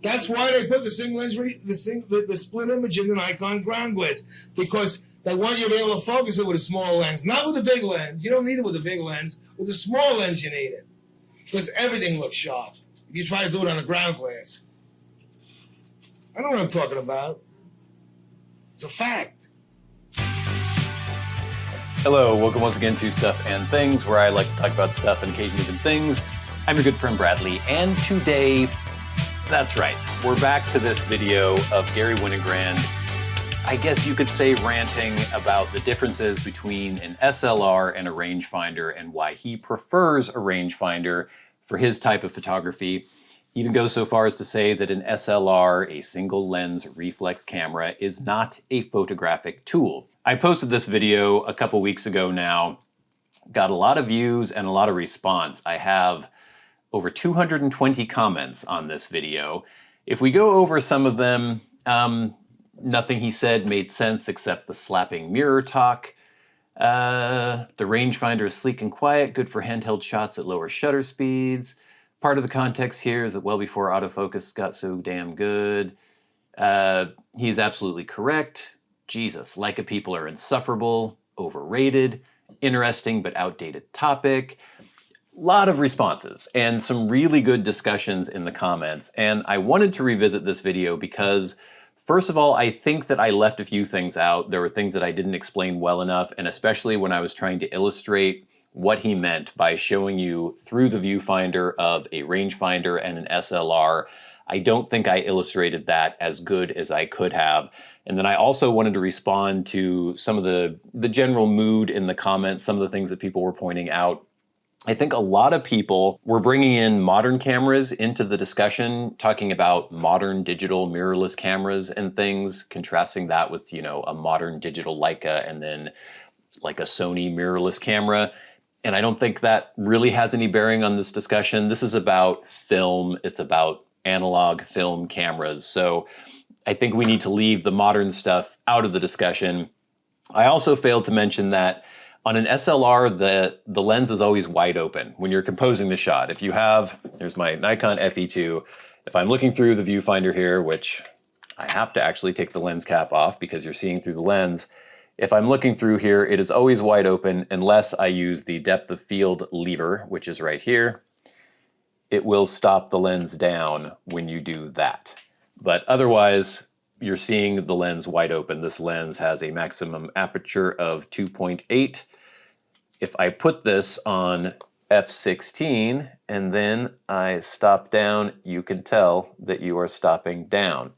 That's why they put the single lens, the split image in the Nikon ground glass, because they want you to be able to focus it with a small lens, not with a big lens. You don't need it with a big lens. With a small lens, you need it, because everything looks sharp. If you try to do it on a ground glass, I know what I'm talking about. It's a fact. Hello, welcome once again to Stuff and Things, where I like to talk about stuff and occasionally even things. I'm your good friend Bradley, and today, that's right, we're back to this video of Garry Winogrand. I guess you could say ranting about the differences between an SLR and a rangefinder and why he prefers a rangefinder for his type of photography. Even goes so far as to say that an SLR, a single lens reflex camera, is not a photographic tool. I posted this video a couple weeks ago now, got a lot of views and a lot of response. I have over 220 comments on this video. If we go over some of them, nothing he said made sense except the slapping mirror talk. The rangefinder is sleek and quiet, good for handheld shots at lower shutter speeds. Part of the context here is that well before autofocus got so damn good. He's absolutely correct. Jesus, Leica people are insufferable, overrated, interesting but outdated topic. A lot of responses and some really good discussions in the comments. And I wanted to revisit this video because, first of all, I think that I left a few things out. There were things that I didn't explain well enough, and especially when I was trying to illustrate what he meant by showing you through the viewfinder of a rangefinder and an SLR. I don't think I illustrated that as good as I could have. And then I also wanted to respond to some of the general mood in the comments, some of the things that people were pointing out. I think a lot of people were bringing in modern cameras into the discussion, talking about modern digital mirrorless cameras and things, contrasting that with, you know, a modern digital Leica and then like a Sony mirrorless camera. And I don't think that really has any bearing on this discussion. This is about film. It's about analog film cameras. So I think we need to leave the modern stuff out of the discussion. I also failed to mention that on an SLR, the lens is always wide open when you're composing the shot. If you have, here's my Nikon FE2. If I'm looking through the viewfinder here, which I have to actually take the lens cap off because you're seeing through the lens. If I'm looking through here, it is always wide open unless I use the depth of field lever, which is right here. It will stop the lens down when you do that. But otherwise, you're seeing the lens wide open. This lens has a maximum aperture of 2.8. If I put this on f16 and then I stop down, you can tell that you are stopping down.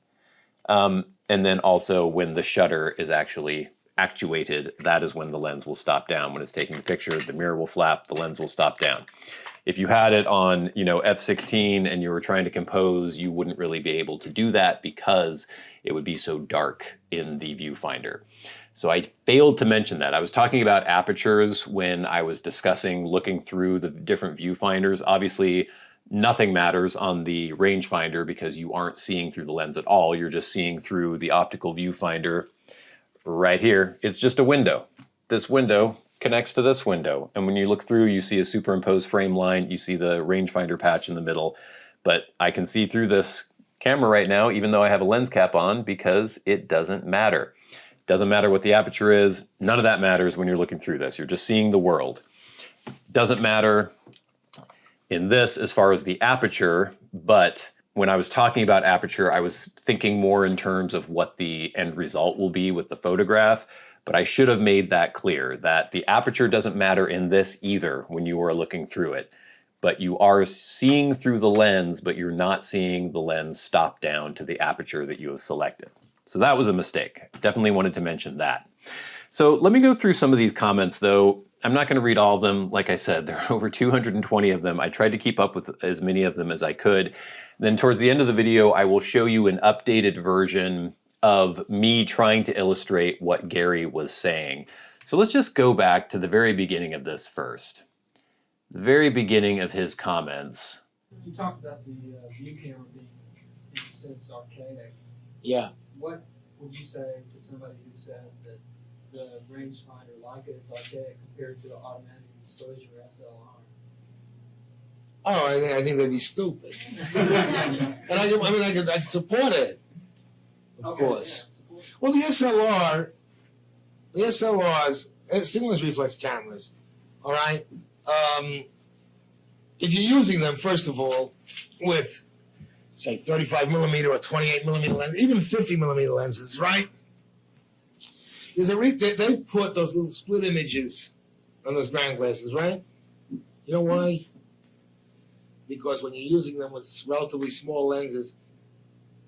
And then also when the shutter is actually actuated, that is when the lens will stop down. When it's taking the picture, the mirror will flap, the lens will stop down. If you had it on, you know, f16 and you were trying to compose, you wouldn't really be able to do that because it would be so dark in the viewfinder. So I failed to mention that. I was talking about apertures when I was discussing looking through the different viewfinders. Obviously, nothing matters on the rangefinder because you aren't seeing through the lens at all. You're just seeing through the optical viewfinder right here. It's just a window. This window connects to this window. And when you look through, you see a superimposed frame line. You see the rangefinder patch in the middle. But I can see through this camera right now, even though I have a lens cap on, because it doesn't matter. Doesn't matter what the aperture is. None of that matters when you're looking through this. You're just seeing the world. Doesn't matter in this as far as the aperture, but when I was talking about aperture, I was thinking more in terms of what the end result will be with the photograph. But I should have made that clear that the aperture doesn't matter in this either when you are looking through it. But you are seeing through the lens, but you're not seeing the lens stop down to the aperture that you have selected. So that was a mistake. Definitely wanted to mention that. So let me go through some of these comments though. I'm not going to read all of them. Like I said, there are over 220 of them. I tried to keep up with as many of them as I could. Then towards the end of the video, I will show you an updated version of me trying to illustrate what Garry was saying. So let's just go back to the very beginning of this first. The very beginning of his comments. You talked about the view camera being, in a sense, archaic. Yeah. What would you say to somebody who said that the rangefinder Leica is archaic compared to the automatic exposure SLR? Oh, I think that'd be stupid. And I could support it, of course. Well, the SLRs, single lens reflex cameras, all right? If you're using them, first of all, with, say, 35 millimeter or 28 millimeter lenses, even 50 millimeter lenses, right? There's they put those little split images on those ground glasses, right? You know why? Because when you're using them with relatively small lenses,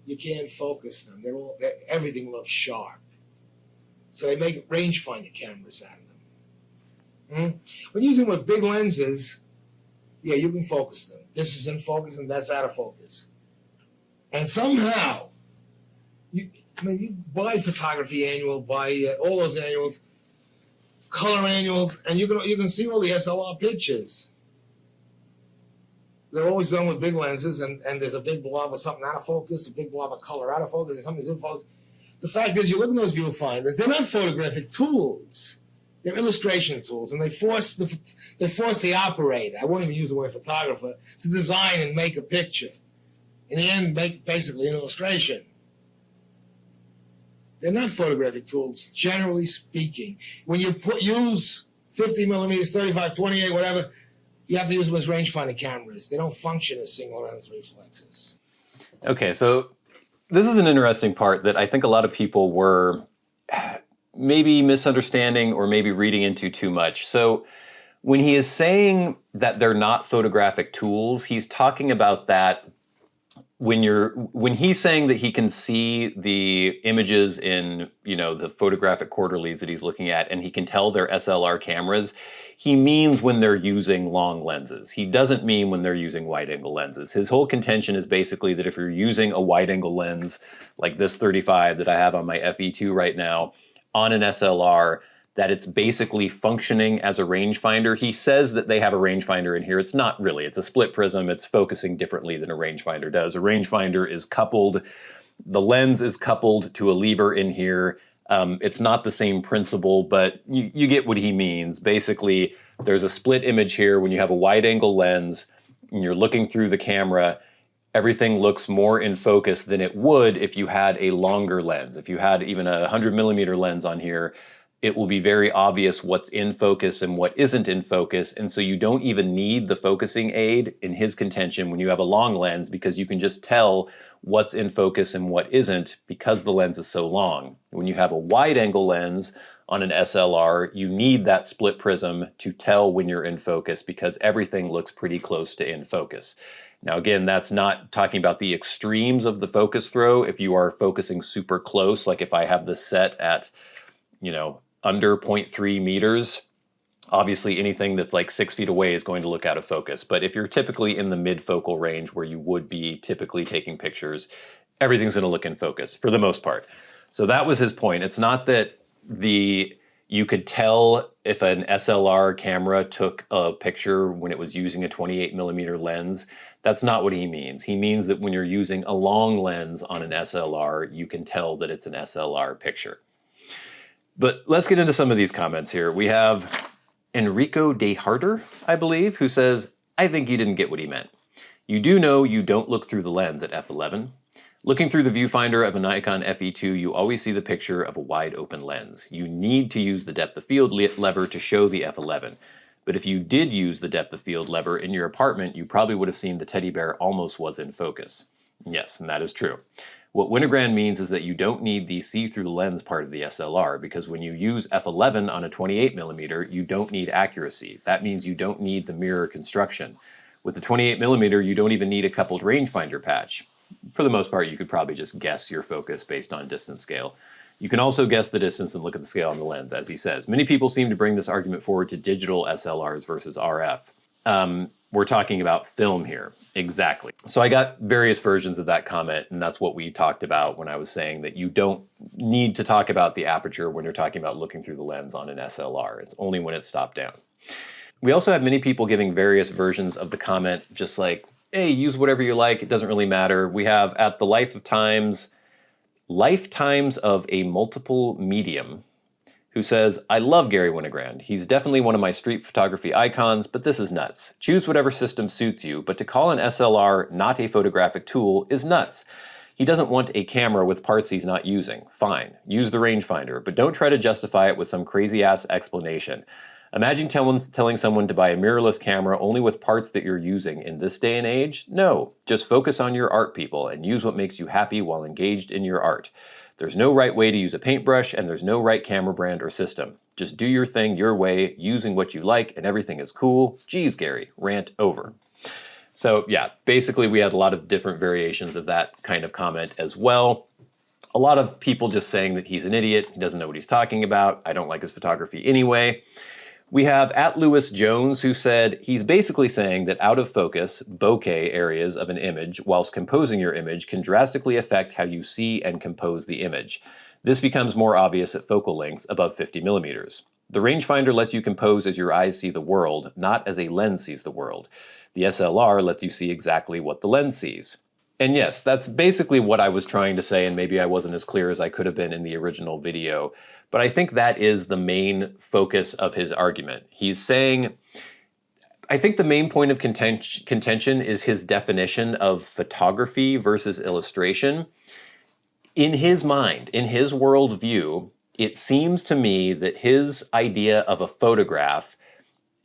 you can't focus them. Everything looks sharp. So they make rangefinder cameras out of them. When using with big lenses, yeah, you can focus them. This is in focus and that's out of focus. And somehow, you buy photography annual, buy all those annuals, color annuals, and you can see all the SLR pictures. They're always done with big lenses, and there's a big blob of something out of focus, a big blob of color out of focus, and something's in focus. The fact is, you look at those viewfinders, they're not photographic tools. They're illustration tools, and they force the operator, I won't even use the word photographer, to design and make a picture. In the end, make basically an illustration. They're not photographic tools, generally speaking. When you use 50 millimeters, 35, 28, whatever, you have to use them as rangefinder cameras. They don't function as single lens reflexes. Okay, so this is an interesting part that I think a lot of people were maybe misunderstanding or maybe reading into too much. So when he is saying that they're not photographic tools, he's talking about that when he's saying that he can see the images in, the photographic quarterlies that he's looking at, and he can tell they're SLR cameras, he means when they're using long lenses. He doesn't mean when they're using wide-angle lenses. His whole contention is basically that if you're using a wide-angle lens, like this 35 that I have on my FE2 right now, on an SLR, that it's basically functioning as a rangefinder. He says that they have a rangefinder in here. It's not really. It's a split prism. It's focusing differently than a rangefinder does. A rangefinder is coupled, the lens is coupled to a lever in here. It's not the same principle, but you get what he means. Basically, there's a split image here. When you have a wide-angle lens and you're looking through the camera, everything looks more in focus than it would if you had a longer lens. If you had even a 100 millimeter lens on here, it will be very obvious what's in focus and what isn't in focus. And so you don't even need the focusing aid in his contention when you have a long lens, because you can just tell what's in focus and what isn't because the lens is so long. When you have a wide angle lens on an SLR, you need that split prism to tell when you're in focus because everything looks pretty close to in focus. Now again, that's not talking about the extremes of the focus throw. If you are focusing super close, like if I have this set at, under 0.3 meters, obviously anything that's like 6 feet away is going to look out of focus. But if you're typically in the mid-focal range where you would be typically taking pictures, everything's gonna look in focus for the most part. So that was his point. It's not that you could tell if an SLR camera took a picture when it was using a 28 millimeter lens. That's not what he means. He means that when you're using a long lens on an SLR, you can tell that it's an SLR picture. But let's get into some of these comments here. We have Enrico De Harder, I believe, who says, I think you didn't get what he meant. You do know you don't look through the lens at f11. Looking through the viewfinder of a Nikon FE2, you always see the picture of a wide open lens. You need to use the depth of field lever to show the f11. But if you did use the depth of field lever in your apartment, you probably would have seen the teddy bear almost was in focus. Yes, and that is true. What Winogrand means is that you don't need the see-through lens part of the SLR, because when you use f11 on a 28 millimeter, you don't need accuracy. That means you don't need the mirror construction. With the 28 millimeter, you don't even need a coupled rangefinder patch. For the most part, you could probably just guess your focus based on distance scale. You can also guess the distance and look at the scale on the lens, as he says. Many people seem to bring this argument forward to digital SLRs versus RF. We're talking about film here. Exactly. So I got various versions of that comment, and that's what we talked about when I was saying that you don't need to talk about the aperture when you're talking about looking through the lens on an SLR. It's only when it's stopped down. We also have many people giving various versions of the comment, just like, hey, use whatever you like, it doesn't really matter. We have at the lifetimes of a multiple medium, who says, I love Garry Winogrand. He's definitely one of my street photography icons, but this is nuts. Choose whatever system suits you, but to call an SLR not a photographic tool is nuts. He doesn't want a camera with parts he's not using. Fine, use the rangefinder, but don't try to justify it with some crazy-ass explanation. Imagine telling someone to buy a mirrorless camera only with parts that you're using in this day and age? No, just focus on your art, people, and use what makes you happy while engaged in your art. There's no right way to use a paintbrush, and there's no right camera brand or system. Just do your thing your way, using what you like, and everything is cool. Geez, Garry, rant over. So yeah, basically we had a lot of different variations of that kind of comment as well. A lot of people just saying that he's an idiot, he doesn't know what he's talking about, I don't like his photography anyway. We have @LewisJones who said, he's basically saying that out of focus, bokeh areas of an image whilst composing your image can drastically affect how you see and compose the image. This becomes more obvious at focal lengths above 50 millimeters. The rangefinder lets you compose as your eyes see the world, not as a lens sees the world. The SLR lets you see exactly what the lens sees. And yes, that's basically what I was trying to say, and maybe I wasn't as clear as I could have been in the original video. But I think that is the main focus of his argument. He's saying, I think the main point of contention is his definition of photography versus illustration. In his mind, in his worldview, it seems to me that his idea of a photograph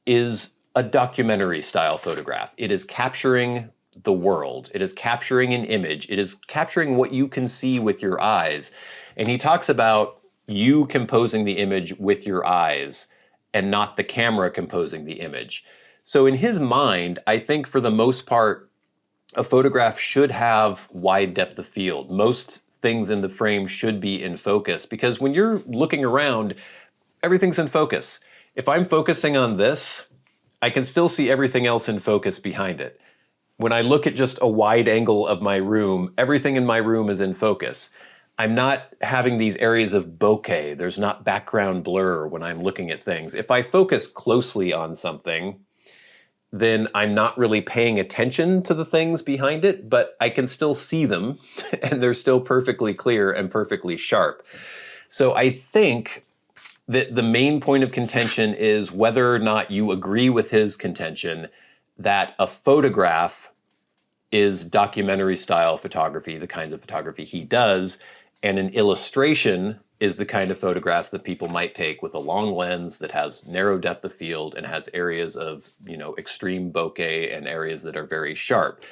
is a documentary style photograph. It is capturing the world. It is capturing an image. It is capturing what you can see with your eyes. And he talks about you composing the image with your eyes and not the camera composing the image. So in his mind, I think for the most part, a photograph should have wide depth of field. Most things in the frame should be in focus because when you're looking around, everything's in focus. If I'm focusing on this, I can still see everything else in focus behind it. When I look at just a wide angle of my room, everything in my room is in focus. I'm not having these areas of bokeh. There's not background blur when I'm looking at things. If I focus closely on something, then I'm not really paying attention to the things behind it, but I can still see them and they're still perfectly clear and perfectly sharp. So I think that the main point of contention is whether or not you agree with his contention that a photograph is documentary style photography, the kind of photography he does, and an illustration is the kind of photographs that people might take with a long lens that has narrow depth of field and has areas of, extreme bokeh and areas that are very sharp.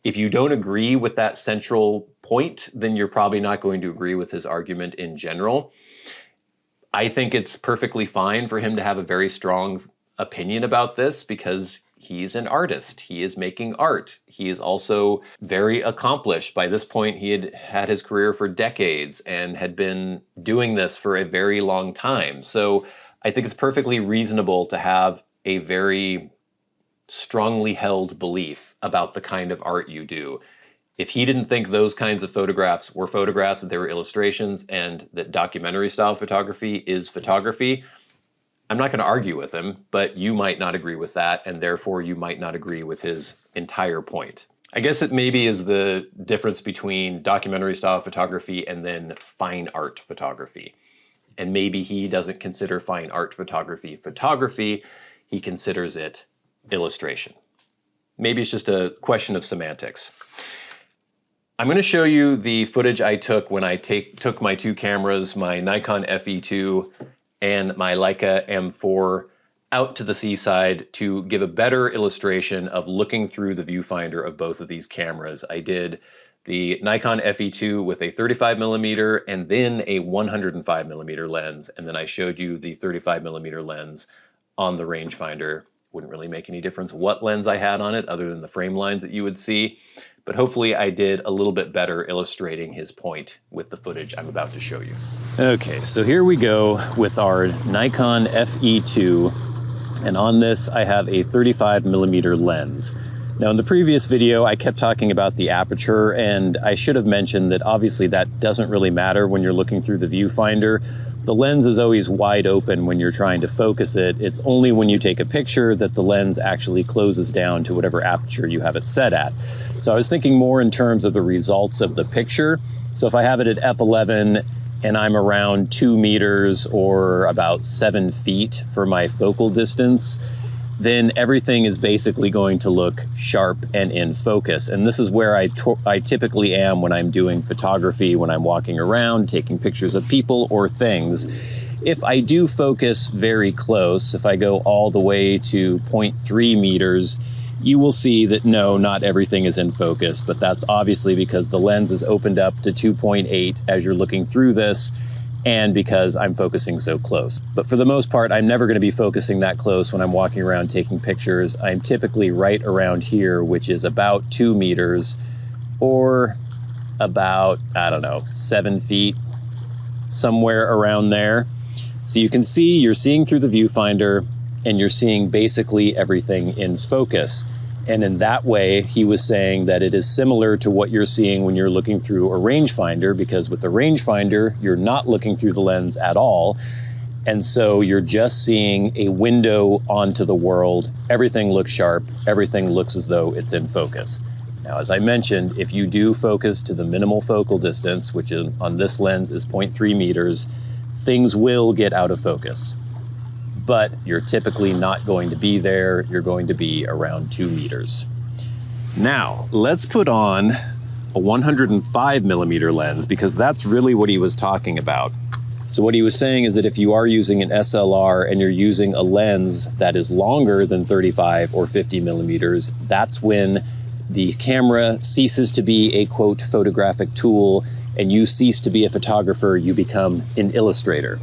If you don't agree with that central point, then you're probably not going to agree with his argument in general. I think it's perfectly fine for him to have a very strong opinion about this because he's an artist. He is making art. He is also very accomplished. By this point, he had had his career for decades and had been doing this for a very long time. So I think it's perfectly reasonable to have a very strongly held belief about the kind of art you do. If he didn't think those kinds of photographs were photographs, that they were illustrations, and that documentary style photography is photography, I'm not going to argue with him, but you might not agree with that, and therefore you might not agree with his entire point. I guess it maybe is the difference between documentary style photography and then fine art photography. And maybe he doesn't consider fine art photography photography, he considers it illustration. Maybe it's just a question of semantics. I'm going to show you the footage I took when I took my two cameras, my Nikon FE2 and my Leica M4 out to the seaside to give a better illustration of looking through the viewfinder of both of these cameras. I did the Nikon FE2 with a 35mm and then a 105mm lens, and then I showed you the 35mm lens on the rangefinder. Wouldn't really make any difference what lens I had on it other than the frame lines that you would see, but hopefully I did a little bit better illustrating his point with the footage I'm about to show you. Okay, so here we go with our Nikon FE2, and on this I have a 35mm lens. Now in the previous video I kept talking about the aperture, and I should have mentioned that obviously that doesn't really matter when you're looking through the viewfinder. The lens is always wide open when you're trying to focus it. It's only when you take a picture that the lens actually closes down to whatever aperture you have it set at. So I was thinking more in terms of the results of the picture. So if I have it at f11 and I'm around 2 meters or about 7 feet for my focal distance, then everything is basically going to look sharp and in focus. And this is where I typically am when I'm doing photography, when I'm walking around, taking pictures of people or things. If I do focus very close, if I go all the way to 0.3 meters, you will see that no, not everything is in focus, but that's obviously because the lens is opened up to 2.8 as you're looking through this, and because I'm focusing so close. But for the most part, I'm never going to be focusing that close when I'm walking around taking pictures. I'm typically right around here, which is about 2 meters or about, I don't know, 7 feet, somewhere around there. So you can see, you're seeing through the viewfinder, and you're seeing basically everything in focus. And in that way, he was saying that it is similar to what you're seeing when you're looking through a rangefinder, because with the rangefinder, you're not looking through the lens at all. And so you're just seeing a window onto the world. Everything looks sharp. Everything looks as though it's in focus. Now, as I mentioned, if you do focus to the minimal focal distance, which on this lens is 0.3 meters, things will get out of focus. But you're typically not going to be there. You're going to be around 2 meters. Now, let's put on a 105 millimeter lens, because that's really what he was talking about. So what he was saying is that if you are using an SLR and you're using a lens that is longer than 35 or 50 millimeters, that's when the camera ceases to be a, quote, photographic tool, and you cease to be a photographer, you become an illustrator.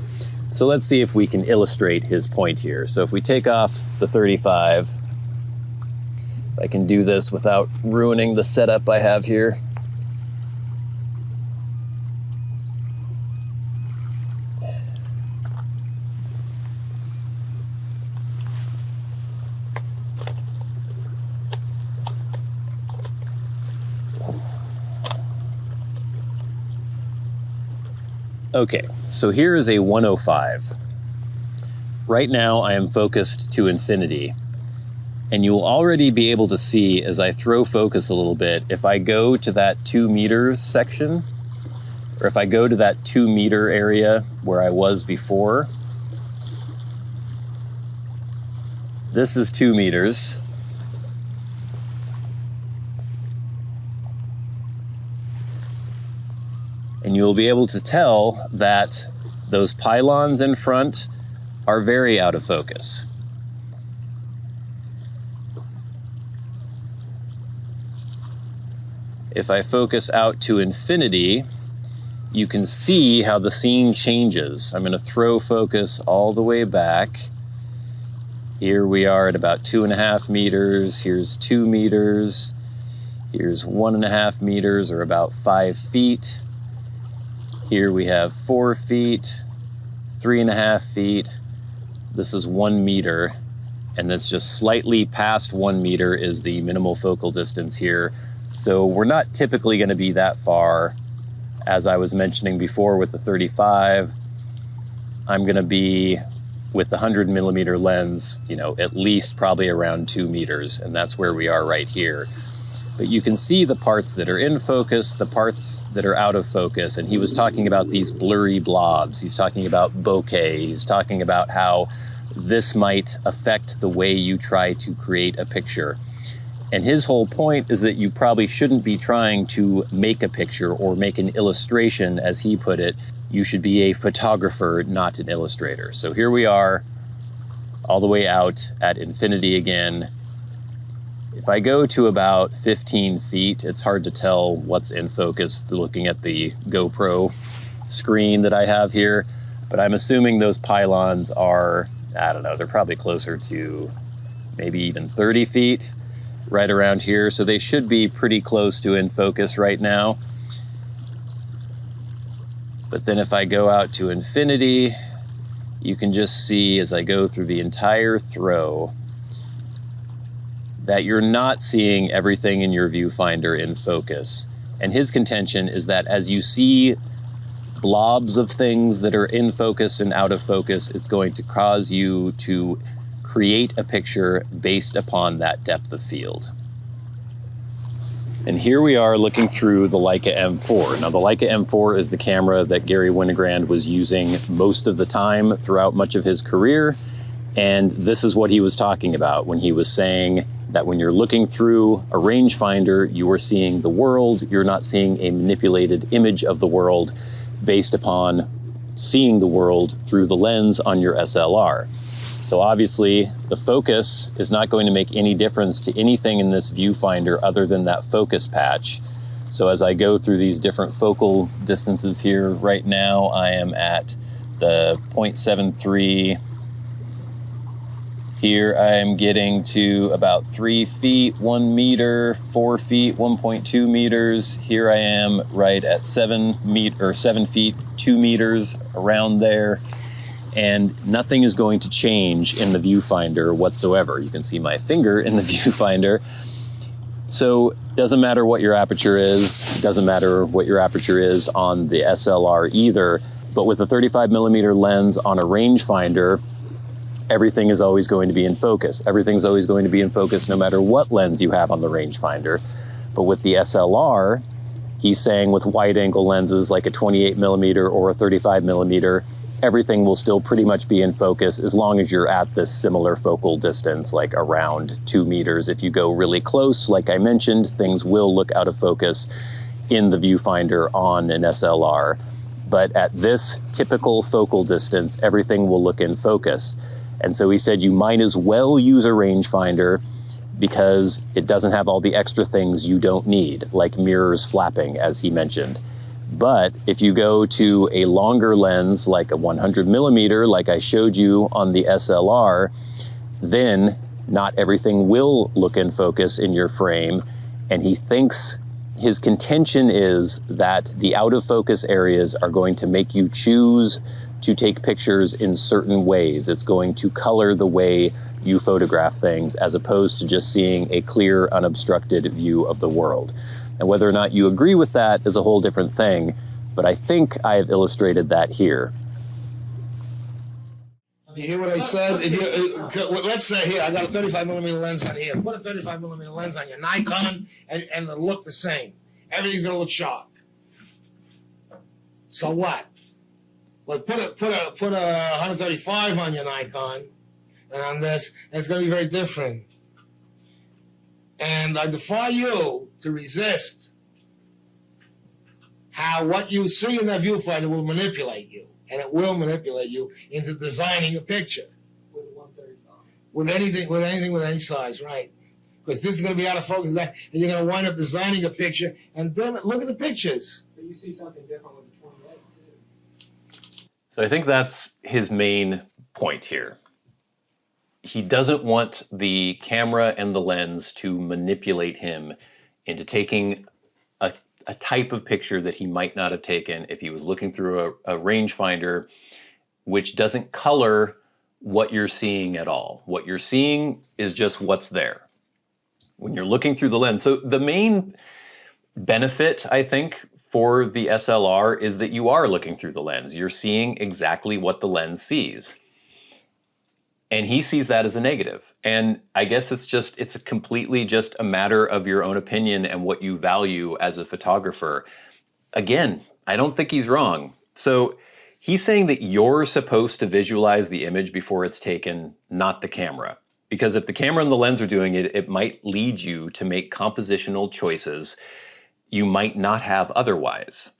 So let's see if we can illustrate his point here. So if we take off the 35, if I can do this without ruining the setup I have here. Okay, so here is a 105. Right now I am focused to infinity, and you'll already be able to see as I throw focus a little bit, if I go to that 2 meters section, or if I go to that 2 meter area where I was before, this is 2 meters. And you'll be able to tell that those pylons in front are very out of focus. If I focus out to infinity, you can see how the scene changes. I'm going to throw focus all the way back. Here we are at about 2.5 meters. Here's 2 meters. Here's 1.5 meters, or about 5 feet. Here we have 4 feet, 3.5 feet. This is 1 meter, and that's just slightly past 1 meter is the minimal focal distance here. So we're not typically going to be that far. As I was mentioning before with the 35, I'm going to be with the 100 millimeter lens, you know, at least probably around 2 meters, and that's where we are right here. But you can see the parts that are in focus, the parts that are out of focus. And he was talking about these blurry blobs. He's talking about bokeh. He's talking about how this might affect the way you try to create a picture. And his whole point is that you probably shouldn't be trying to make a picture or make an illustration, as he put it. You should be a photographer, not an illustrator. So here we are, all the way out at infinity again. If I go to about 15 feet, it's hard to tell what's in focus looking at the GoPro screen that I have here, but I'm assuming those pylons are, I don't know, they're probably closer to maybe even 30 feet, right around here. So they should be pretty close to in focus right now. But then if I go out to infinity, you can just see as I go through the entire throw that you're not seeing everything in your viewfinder in focus. And his contention is that as you see blobs of things that are in focus and out of focus, it's going to cause you to create a picture based upon that depth of field. And here we are looking through the Leica M4. Now the Leica M4 is the camera that Garry Winogrand was using most of the time throughout much of his career. And this is what he was talking about when he was saying that when you're looking through a rangefinder, you are seeing the world. You're not seeing a manipulated image of the world based upon seeing the world through the lens on your SLR. So obviously the focus is not going to make any difference to anything in this viewfinder other than that focus patch. So as I go through these different focal distances here, right now I am at the 0.73. Here I am getting to about 3 feet, 1 meter, 4 feet, 1.2 meters. Here I am right at 7 feet, 2 meters, around there. And nothing is going to change in the viewfinder whatsoever. You can see my finger in the viewfinder. So it doesn't matter what your aperture is, doesn't matter what your aperture is on the SLR either, but with a 35mm lens on a rangefinder, everything is always going to be in focus. Everything's always going to be in focus no matter what lens you have on the rangefinder. But with the SLR, he's saying with wide angle lenses like a 28mm or a 35mm, everything will still pretty much be in focus as long as you're at this similar focal distance, like around 2 meters. If you go really close, like I mentioned, things will look out of focus in the viewfinder on an SLR. But at this typical focal distance, everything will look in focus. And so he said you might as well use a rangefinder because it doesn't have all the extra things you don't need, like mirrors flapping, as he mentioned. But if you go to a longer lens, like a 100mm, like I showed you on the SLR, then not everything will look in focus in your frame. And he thinks, his contention is that the out of focus areas are going to make you choose to take pictures in certain ways. It's going to color the way you photograph things as opposed to just seeing a clear, unobstructed view of the world. And whether or not you agree with that is a whole different thing, but I think I have illustrated that here. You hear what I said? If you, let's say here, I got a 35mm lens on here. Put a 35mm lens on your Nikon and it'll look the same. Everything's gonna look sharp. So what? Well, put a 135 on your Nikon and on this, and it's gonna be very different. And I defy you to resist how what you see in that viewfinder will manipulate you. And it will manipulate you into designing a picture. With 135. With anything with any size, right? Because this is going to be out of focus, and you're going to wind up designing a picture, and then look at the pictures. But you see something different with the 28 too. So I think that's his main point here. He doesn't want the camera and the lens to manipulate him into taking a type of picture that he might not have taken if he was looking through a rangefinder, which doesn't color what you're seeing at all. What you're seeing is just what's there when you're looking through the lens. So the main benefit, I think, for the SLR is that you are looking through the lens. You're seeing exactly what the lens sees. And he sees that as a negative. And I guess it's completely just a matter of your own opinion and what you value as a photographer. Again, I don't think he's wrong. So he's saying that you're supposed to visualize the image before it's taken, not the camera. Because if the camera and the lens are doing it, it might lead you to make compositional choices you might not have otherwise.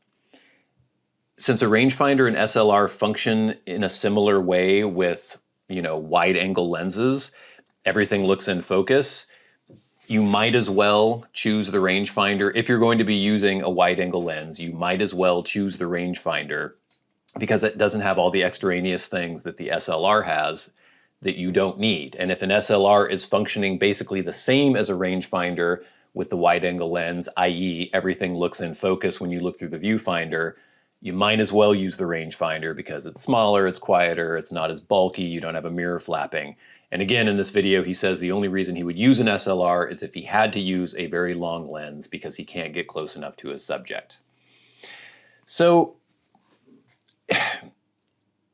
Since a rangefinder and SLR function in a similar way with wide angle lenses, everything looks in focus, you might as well choose the rangefinder. If you're going to be using a wide angle lens, you might as well choose the rangefinder because it doesn't have all the extraneous things that the SLR has that you don't need. And if an SLR is functioning basically the same as a rangefinder with the wide angle lens, i.e. everything looks in focus when you look through the viewfinder, you might as well use the rangefinder because it's smaller, it's quieter, it's not as bulky, you don't have a mirror flapping. And again, in this video, he says the only reason he would use an SLR is if he had to use a very long lens because he can't get close enough to his subject. So,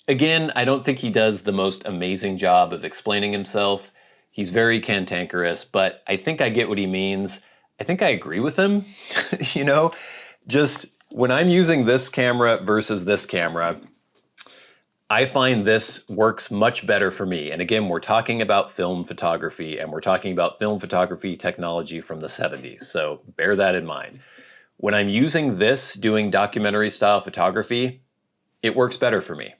again, I don't think he does the most amazing job of explaining himself. He's very cantankerous, but I think I get what he means. I think I agree with him. You know, just when I'm using this camera versus this camera, I find this works much better for me. And again, we're talking about film photography, and we're talking about film photography technology from the 70s. So bear that in mind. When I'm using this doing documentary style photography, it works better for me.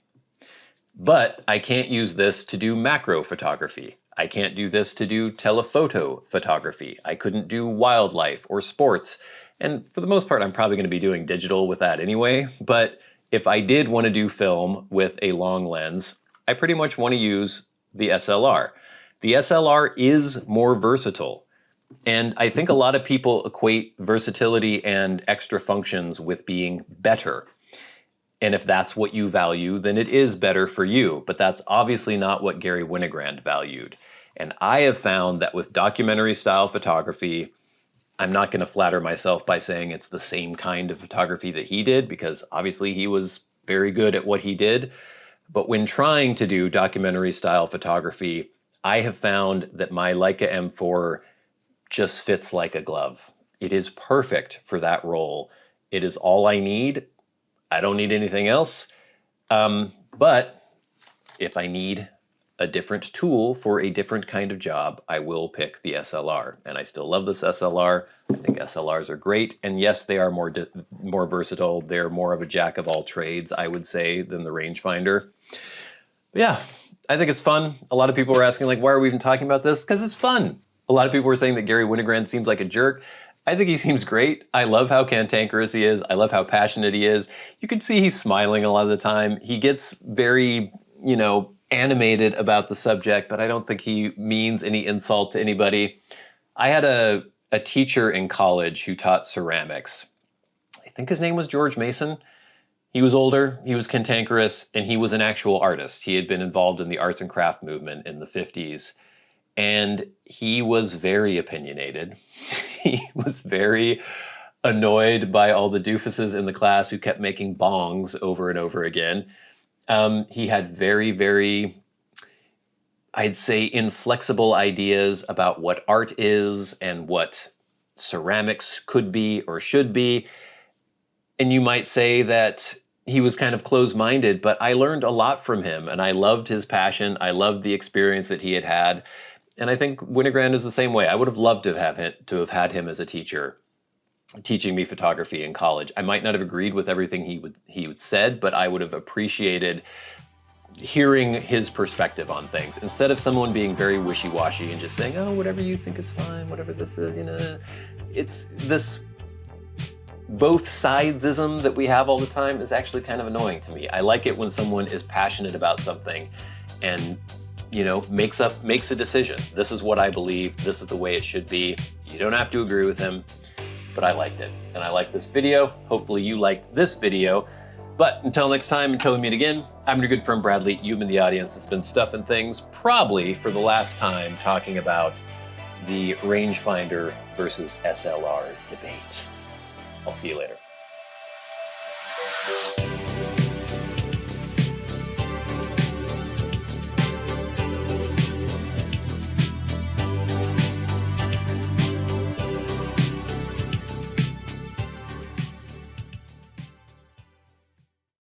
But I can't use this to do macro photography. I can't do this to do telephoto photography. I couldn't do wildlife or sports. And for the most part, I'm probably going to be doing digital with that anyway. But if I did want to do film with a long lens, I pretty much want to use the SLR. The SLR is more versatile. And I think a lot of people equate versatility and extra functions with being better. And if that's what you value, then it is better for you. But that's obviously not what Garry Winogrand valued. And I have found that with documentary style photography, I'm not going to flatter myself by saying it's the same kind of photography that he did, because obviously he was very good at what he did. But when trying to do documentary style photography, I have found that my Leica M4 just fits like a glove. It is perfect for that role. It is all I need. I don't need anything else. But if I need a different tool for a different kind of job, I will pick the SLR. And I still love this SLR. I think SLRs are great. And yes, they are more versatile. They're more of a jack of all trades, I would say, than the rangefinder. But yeah, I think it's fun. A lot of people were asking, like, why are we even talking about this? Because it's fun. A lot of people were saying that Garry Winogrand seems like a jerk. I think he seems great. I love how cantankerous he is. I love how passionate he is. You can see he's smiling a lot of the time. He gets very, you know, animated about the subject, but I don't think he means any insult to anybody. I had a teacher in college who taught ceramics. I think his name was George Mason. He was older, he was cantankerous, and he was an actual artist. He had been involved in the arts and craft movement in the 50s. And he was very opinionated. He was very annoyed by all the doofuses in the class who kept making bongs over and over again. He had very, very, I'd say, inflexible ideas about what art is and what ceramics could be or should be. And you might say that he was kind of closed-minded, but I learned a lot from him, and I loved his passion. I loved the experience that he had had. And I think Winogrand is the same way. I would have loved to have had him as a teacher, teaching me photography in college. I might not have agreed with everything he would said, but I would have appreciated hearing his perspective on things, instead of someone being very wishy-washy and just saying, oh, whatever you think is fine, whatever this is, you know. It's this both sidesism that we have all the time is actually kind of annoying to me. I like it when someone is passionate about something and, you know, makes a decision. This is what I believe. This is the way it should be. You don't have to agree with him, but I liked it. And I liked this video. Hopefully you liked this video. But until next time, until we meet again, I'm your good friend Bradley. You've been the audience. It's been Stuff and Things, probably for the last time, talking about the rangefinder versus SLR debate. I'll see you later.